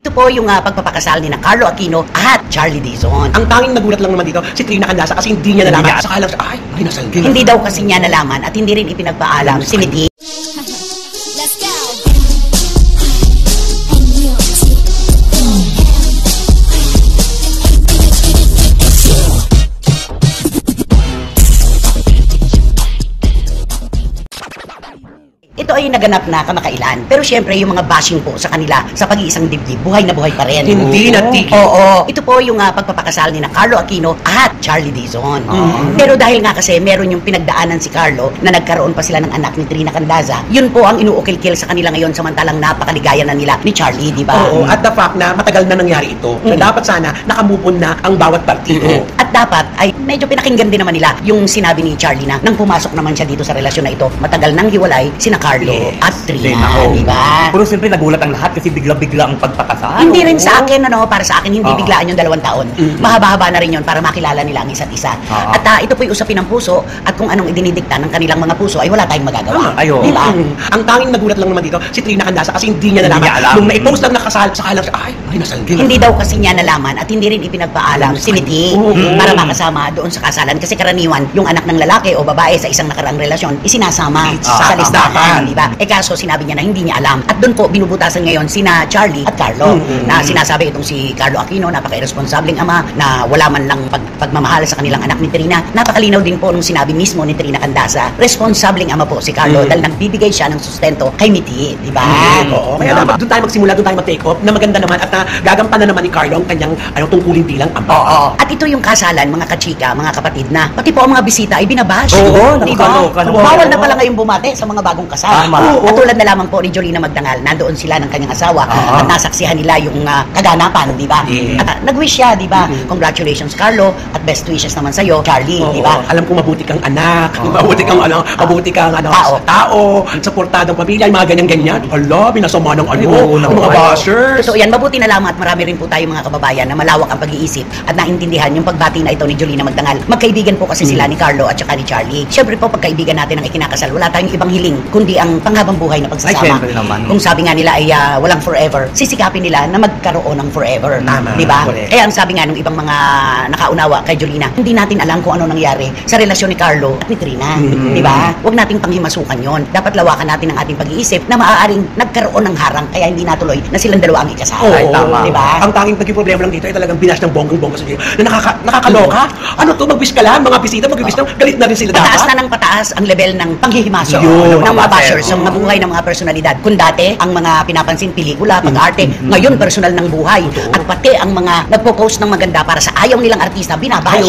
Ito po yung pagpapakasal ni na Carlo Aquino at Charlie Dizon. Ang tanging nagulat lang naman dito, si Trina Candasa kasi hindi niya nalaman. Saka lang siya, ay, kinasal din. Hindi daw kasi niya nalaman at hindi rin ipinagpaalam si Miti. Let's go. Ito ay naganap na kamakailan. Pero syempre, yung mga bashing po sa kanila sa pag-iisang dibdib, buhay na buhay pa rin. Hindi natigil. Oo. Ito po yung pagpapakasal ni na Carlo Aquino at Charlie Dizon. Pero dahil nga kasi meron yung pinagdaanan si Carlo na nagkaroon pa sila ng anak ni Trina Candasa, yun po ang inuukil-kil sa kanila ngayon samantalang napakaligaya na nila ni Charlie, di ba? Oo, at the fact na matagal na nangyari ito, na dapat sana nakamupon na ang bawat partido. At dapat ay medyo pinakinggan din naman nila yung sinabi ni Charlie na nang pumasok naman siya dito sa relasyon na ito, matagal nang hiwalay sina Carlo at Trina, di ba? Pero siyempre nagulat ang lahat kasi bigla-bigla ang pagpakasal. Hindi rin sa akin, para sa akin, hindi biglaan yung 2 taon. Mahaba-haba na rin yun para makilala nila ang isa't isa. At ito po'y usapin ng puso at kung anong idinidikta ng kanilang mga puso ay wala tayong magagawa. Di ba? Ang tanging nagulat lang naman dito, si Trina Candasa kasi hindi niya nalaman. Nung na-post lang nakasal, saka lang siya, ay, kinasal din. Hindi daw kasi niya nalaman at hindi rin ipinagpaalam si Miti para makasama doon sa kasalan. Kasi karaniwan, yung anak ng lalaki o babae sa isang nakaraang relasyon, isinasama sa listahan, di ba? Kaso sinabi niya na hindi niya alam. At doon po binubutasan ngayon sina Charlie at Carlo na sinasabi itong si Carlo Aquino, napaka-irresponsableng ama na wala man lang pagmamahal sa kanilang anak ni Trina. Napakalinaw din po nung sinabi mismo ni Trina Candasa, responsableng ama po si Carlo dahil nagbibigay siya ng sustento kay Miti, di ba? Oo, kaya dapat doon tayo magsimula, doon tayo mag-take off na maganda naman at gagampanan naman ni Carlo ang kanyang tungkulin bilang ama. Oo. At ito yung kasalan, mga kachika, mga kapatid na pati po ang mga bisita ay binabash. Oo, di ba? nakakaloka. Bawal na pala ngayong bumate sa mga bagong kasal. Katulad na lamang po ni Jolina Magdangal, nandoon sila ng kanyang asawa at nasaksihan nila yung kaganapan, di ba? At nag-wish siya, di ba? Congratulations, Carlo, at best wishes naman sa'yo, Charlie, di ba? Alam ko mabuti kang anak, mabuti kang tao, suportadong pamilya, yung mga ganyan-ganyan. Hala, binasama ng mga bashers. Totoo yan, mabuti na lamang at marami rin po tayo mga kababayan na malawak ang pag-iisip at naintindihan yung pagbati na ito ni Jolina Magdangal. Magkaibigan po kasi sila ni Carlo at saka ni Charlie. Siyempre po, pagkaibigan natin ang ikinakasal, wala tayong ibang hiling, kundi ang panghabang buhay na pagsasama. Kung sabi nga nila ay walang forever, sisikapin nila na magkaroon ng forever. Di ba? Kaya ang sabi nga nung ibang mga nakaunawa kay Jolina, hindi natin alam kung ano nangyari sa relasyon ni Carlo at ni Trina. Di ba? Huwag nating panghimasukan yon. Dapat lawakan natin ang ating pag-iisip na maaaring nagkaroon ng harang kaya hindi natuloy na silang dalawa ang ikasal. Di ba? Ang tanging naging problema lang dito ay talagang binash ng bonggang-bongga sa na nakakaloka. Ano to? Mag-wish ka lang, mga bisita, mag-wish lang, galit na rin sila dapat. Pataas na ng pataas ang level ng panghihimaso ng mga bashers sa mga buhay ng mga personalidad. Kung dati, ang mga pinapansin, pelikula, pag-arte, ngayon personal ng buhay. At pati ang mga nagpo-post ng maganda para sa ayaw nilang artista, binabash.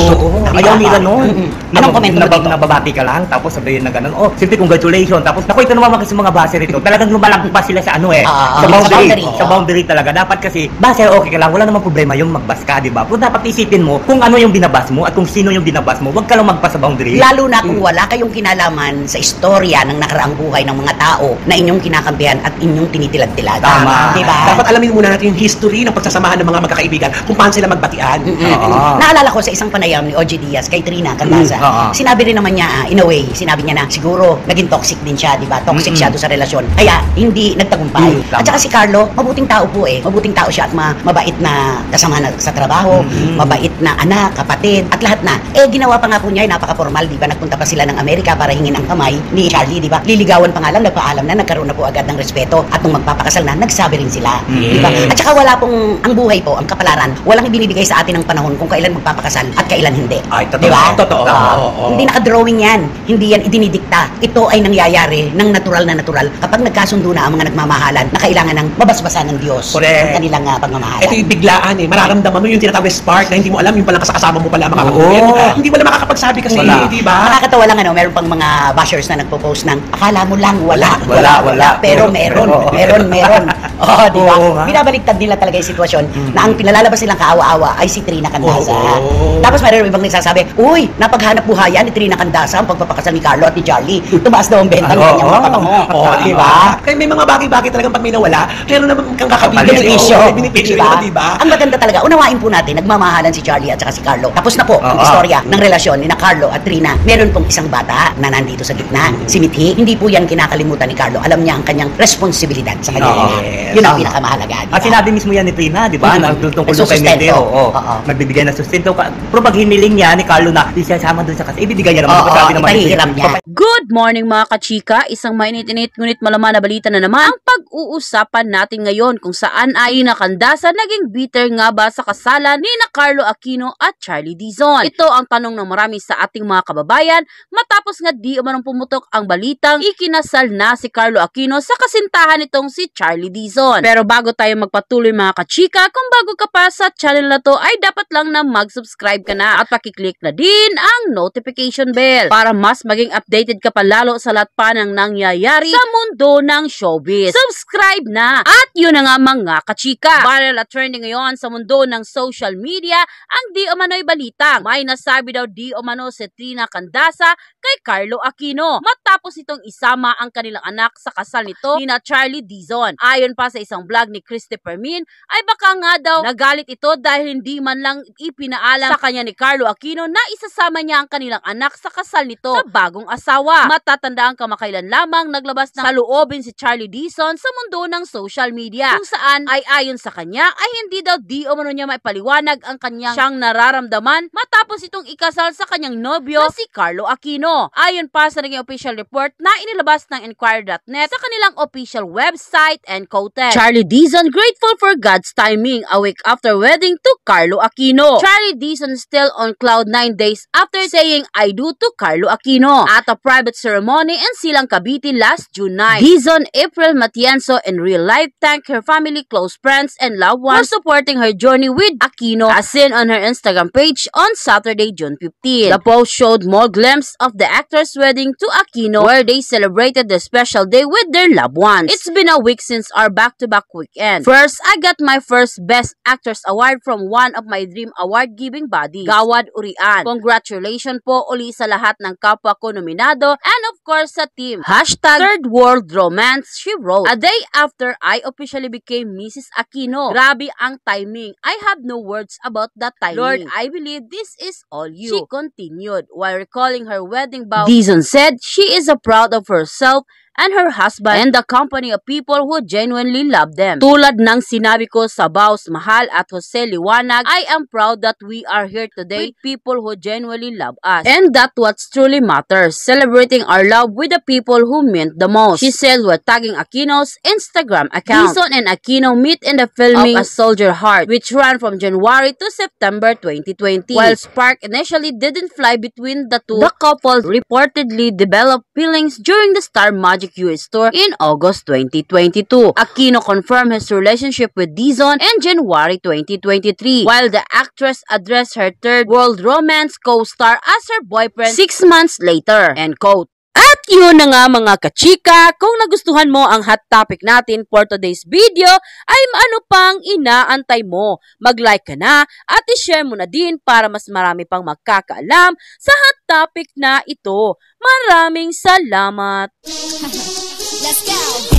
Ayaw nila nun. Anong komento mo dito? Nababati ka lang, tapos sabihin na gano'n, simple congratulations. Tapos, naku, ito naman kasi mga baser ito. Talagang lumalagpas sila sa sa boundary talaga. Dapat kasi, baser, okay ka lang, wala namang problema yung magbas ka, di ba? Pero dapat isipin mo kung ano yung binabas mo at kung sino yung binabas mo, huwag ka lang magpas sa boundary. Lalo na kung wala kayong kinalaman sa istorya ng nakaraang buhay ng mga tao na inyong kinakampihan at inyong tinitilad-tiladan. Tama. Diba? Dapat alamin muna natin yung history ng pagsasamahan ng mga magkakaibigan kung paano sila magbatian. Naalala ko sa isang panayam ni OG Diaz kay Trina Candasa. Sinabi rin naman niya, in a way, sinabi niya na siguro naging toxic din siya, di ba? Toxic siya doon sa relasyon. Kaya hindi nagtagumpay. At saka si Carlo, mabuting tao po eh. Mabuting tao siya at mabait na kasama sa trabaho, mabait na anak, kapatid, at lahat na. Ginawa pa nga po niya, napaka-formal, di ba? Nagpunta pa sila ng Amerika para hingin ang kamay ni Charlie, di ba? Liligawan pa nga lang, nagpaalam na, nagkaroon na po agad ng respeto at nung magpapakasal na, nagsabi rin sila. Di ba? At saka wala pong, ang buhay po, ang kapalaran, walang ibinibigay sa atin ng panahon kung kailan magpapakasal at kailan hindi. Ay, totoo. Di ba? Totoo. Hindi nakadrawing yan. Hindi yan idinidikta. Ito ay nangyayari ng natural na natural kapag nagkasundo na ang mga nagmamahalan na kailangan ng mabasbasan ng Diyos ang kanilang pagmamahalan. Ito yung biglaan eh. Mararamdaman mo yung tinatawag spark na hindi mo alam yung palang kasama mo pala makakapagpapit. Hindi mo lang makakapagsabi kasi, di ba? Nakakatawa lang meron pang mga bashers na nagpo-post ng akala mo lang wala. Pero meron. Di ba? Binabaligtad nila talaga yung sitwasyon na ang pinalalabas nilang kaawa-awa ay si Trina Candasa. Tapos mayroon ibang nagsasabi, uy, napaghanap buhayan ni Trina Candasa ang pagpapakasal ni Carlo at ni Charlie. Tumaas daw ang benta ng kanyang mga pabango. Di ba? Kaya may mga bagay-bagay talagang pag may nawala, meron naman kang kakabili. Benepisyo, diba? Ang maganda talaga, unawain po natin, nagmamahalan si Charlie at saka si Carlo. Tapos na po ang istorya ng relasyon ni na Carlo at Trina. Meron pong isang bata na nandito sa gitna, si Mithi. Hindi po yan kinakalimutan ni Carlo. Alam niya ang kanyang responsibilidad sa kanya. Yun ang pinakamahalaga. Di ba? At sinabi mismo yan ni Trina, di ba? Tungkol yung kay Medeo. Magbibigay ng sustento. Pero pag hiniling niya ni Carlo na di siya sama dun sa kasal, ibibigay niya naman. Ipahihiram niya. Good morning mga kachika, isang mainit-init ngunit malaman na balita na naman ang pag-uusapan natin ngayon kung saan ay nakandasa naging bitter nga ba sa kasalan ni na Carlo Aquino at Charlie Dizon. Ito ang tanong ng marami sa ating mga kababayan matapos nga di umanong pumutok ang balitang ikinasal na si Carlo Aquino sa kasintahan nitong si Charlie Dizon. Pero bago tayo magpatuloy mga kachika, kung bago ka pa sa channel na to ay dapat lang na mag-subscribe ka na at pakiclick na din ang notification bell para mas maging updated ka pa lalo sa lahat pa ng nangyayari sa mundo ng showbiz. Subscribe na! At yun na nga mga kachika. Viral at trending ngayon sa mundo ng social media ang di umano'y balitang may nasabi daw di umano si Trina Candasa kay Carlo Aquino matapos itong isama ang kanilang anak sa kasal nito ni na Charlie Dizon. Ayon pa sa isang vlog ni Christopher Min ay baka nga daw nagalit ito dahil hindi man lang ipinaalam sa kanya ni Carlo Aquino na isasama niya ang kanilang anak sa kasal nito sa bagong asawa. Matatandaan kamakailan lamang naglabas ng saloobin si Charlie Dizon sa mundo ng social media kung saan ay ayon sa kanya ay hindi daw di umano niya maipaliwanag ang kanyang siyang nararamdaman matapos itong ikasal sa kanyang nobyo na si Carlo Aquino. Ayon pa sa naging official report na inilabas ng Enquirer.net sa kanilang official website and quoted, Charlie Dizon grateful for God's timing a week after wedding to Carlo Aquino. Charlie Dizon still on cloud 9 days after saying I do to Carlo Aquino at a private ceremony in Silang Cavite last June 9. Dizon April Matienzo in real life thanked her family, close friends, and loved ones for supporting her journey with Aquino as seen on her Instagram page on Saturday, June 15. The post showed more glimpses of the actor's wedding to Aquino where they celebrated the special day with their loved ones. It's been a week since our back-to-back weekend. First, I got my first Best Actress Award from one of my dream award-giving bodies, Gawad Urian. Congratulations po uli sa lahat ng kapwa ko nominado and of course sa team. Hashtag Third World Romance, she wrote. A day after I officially became Mrs. Aquino. Grabe ang timing. I have no words about that timing. Lord, I believe this is all you. She continued while recalling her wedding vow. Dizon said she is proud of herself and her husband and the company of people who genuinely love them. Tulad ng sinabi ko sa vows Mahal at Jose Liwanag, I am proud that we are here today with people who genuinely love us. And that what truly matters, celebrating our love with the people who meant the most. She said while tagging Aquino's Instagram account. Dizon and Aquino meet in the filming of A Soldier Heart, which ran from January to September 2020. While spark initially didn't fly between the two, the couple reportedly developed feelings during the Star Magic US tour in August 2022. Aquino confirmed his relationship with Dizon in January 2023, while the actress addressed her third world romance co-star as her boyfriend 6 months later. End quote. At yun na nga mga kachika, kung nagustuhan mo ang hot topic natin for today's video, ay ano pang inaantay mo? Mag-like ka na at i-share mo na din para mas marami pang magkakaalam sa hot topic na ito. Maraming salamat! Let's go.